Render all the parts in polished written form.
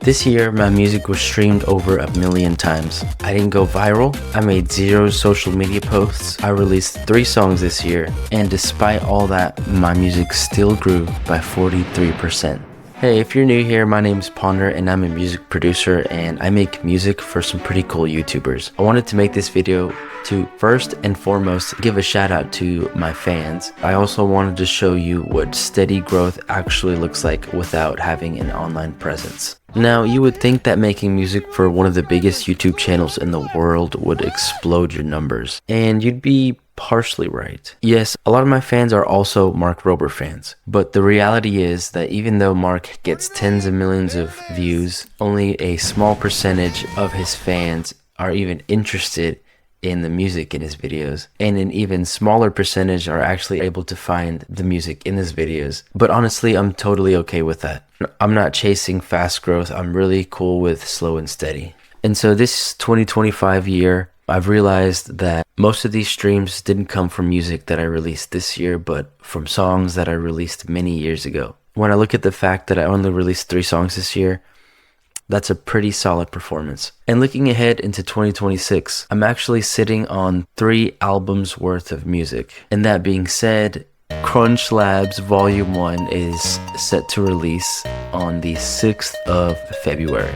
This year, my music was streamed over 1,000,000 times. I didn't go viral, I made 0 social media posts, I released 3 songs this year, and despite all that, my music still grew by 43%. Hey, if you're new here, my name is Ponder and I'm a music producer and I make music for some pretty cool YouTubers. I wanted to make this video to first and foremost give a shout out to my fans. I also wanted to show you what steady growth actually looks like without having an online presence. Now, you would think that making music for one of the biggest YouTube channels in the world would explode your numbers, and you'd be partially right. Yes, a lot of my fans are also Mark Rober fans, but the reality is that even though Mark gets tens of millions of views, only a small percentage of his fans are even interested in the music in his videos, and an even smaller percentage are actually able to find the music in his videos. But honestly, I'm totally okay with that. I'm not chasing fast growth, I'm really cool with slow and steady. And so this 2025 year, I've realized that most of these streams didn't come from music that I released this year, but from songs that I released many years ago. When I look at the fact that I only released 3 songs this year, that's a pretty solid performance. And looking ahead into 2026, I'm actually sitting on 3 albums worth of music. And that being said, Crunchlabs Volume 1 is set to release on the 6th of February.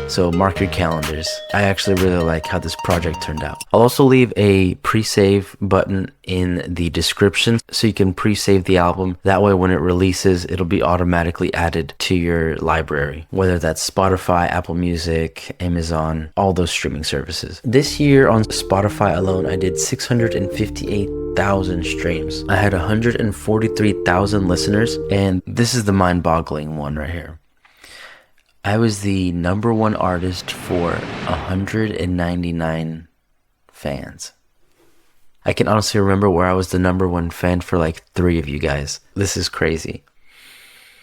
So mark your calendars. I actually really like how this project turned out. I'll also leave a pre-save button in the description so you can pre-save the album. That way when it releases, it'll be automatically added to your library, whether that's Spotify, Apple Music, Amazon, all those streaming services. This year on Spotify alone, I did 658,000 streams. I had 143,000 listeners, and this is the mind-boggling one right here. I was the #1 artist for 199 fans. I can honestly remember where I was the #1 fan for like 3 of you guys. This is crazy.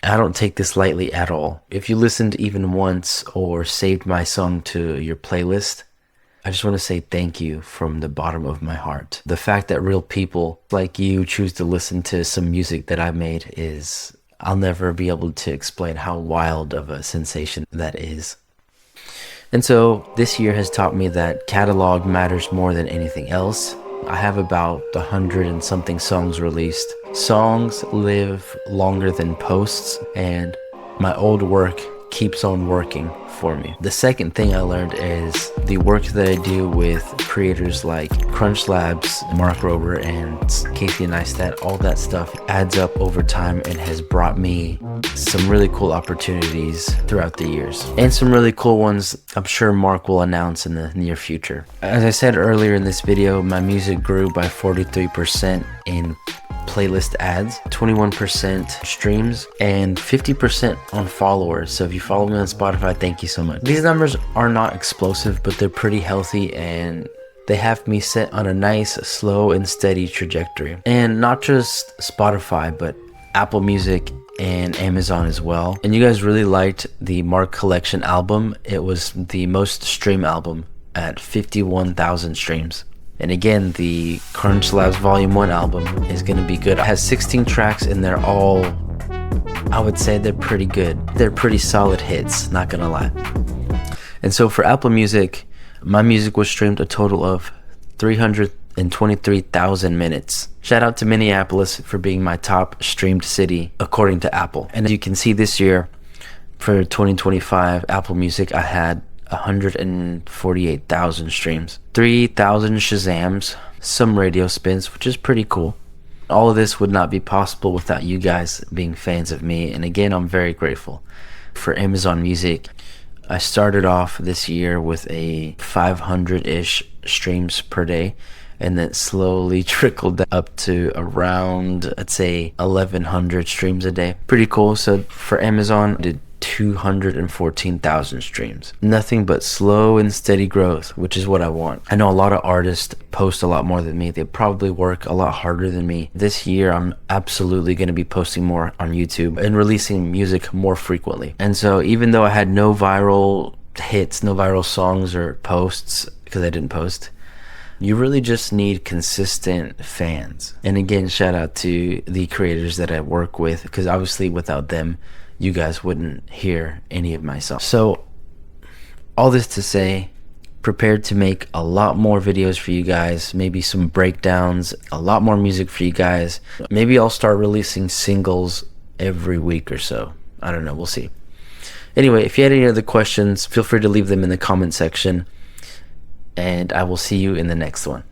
I don't take this lightly at all. If you listened even once or saved my song to your playlist, I just want to say thank you from the bottom of my heart. The fact that real people like you choose to listen to some music that I made is... I'll never be able to explain how wild of a sensation that is. And so this year has taught me that catalog matters more than anything else. I have about 100 and something songs released. Songs live longer than posts, and my old work keeps on working for me. The second thing I learned is the work that I do with creators like Crunchlabs, Mark Rober, and Casey Neistat, all that stuff adds up over time and has brought me some really cool opportunities throughout the years. And some really cool ones I'm sure Mark will announce in the near future. As I said earlier in this video, my music grew by 43% in playlist ads, 21% streams, and 50% on followers. So if you follow me on Spotify, thank you so much. These numbers are not explosive, but they're pretty healthy, and they have me set on a nice, slow and steady trajectory. And not just Spotify, but Apple Music and Amazon as well. And you guys really liked the Mark Collection album. It was the most streamed album at 51,000 streams. And again, the Crunchlabs Volume 1 album is going to be good. It has 16 tracks and they're all, I would say they're pretty good. They're pretty solid hits, not gonna lie. And so for Apple Music, my music was streamed a total of 323,000 minutes. Shout out to Minneapolis for being my top streamed city according to Apple. And as you can see this year, for 2025 Apple Music, I had 148,000 streams, 3,000 Shazams, some radio spins, which is pretty cool. All of this would not be possible without you guys being fans of me, and again, I'm very grateful. For Amazon Music, I started off this year with a 500-ish streams per day, and then slowly trickled up to around, I'd say, 1,100 streams a day. Pretty cool. So for Amazon, I did 214,000 streams. Nothing but slow and steady growth, which is what I want. I know a lot of artists post a lot more than me. They probably work a lot harder than me. This year, I'm absolutely going to be posting more on YouTube and releasing music more frequently. And so even though I had no viral hits, no viral songs or posts, because I didn't post, you really just need consistent fans. And again, shout out to the creators that I work with, because obviously without them, you guys wouldn't hear any of my songs. So all this to say, prepared to make a lot more videos for you guys, maybe some breakdowns, a lot more music for you guys. Maybe I'll start releasing singles every week or so. I don't know, we'll see. Anyway, if you had any other questions, feel free to leave them in the comment section, and I will see you in the next one.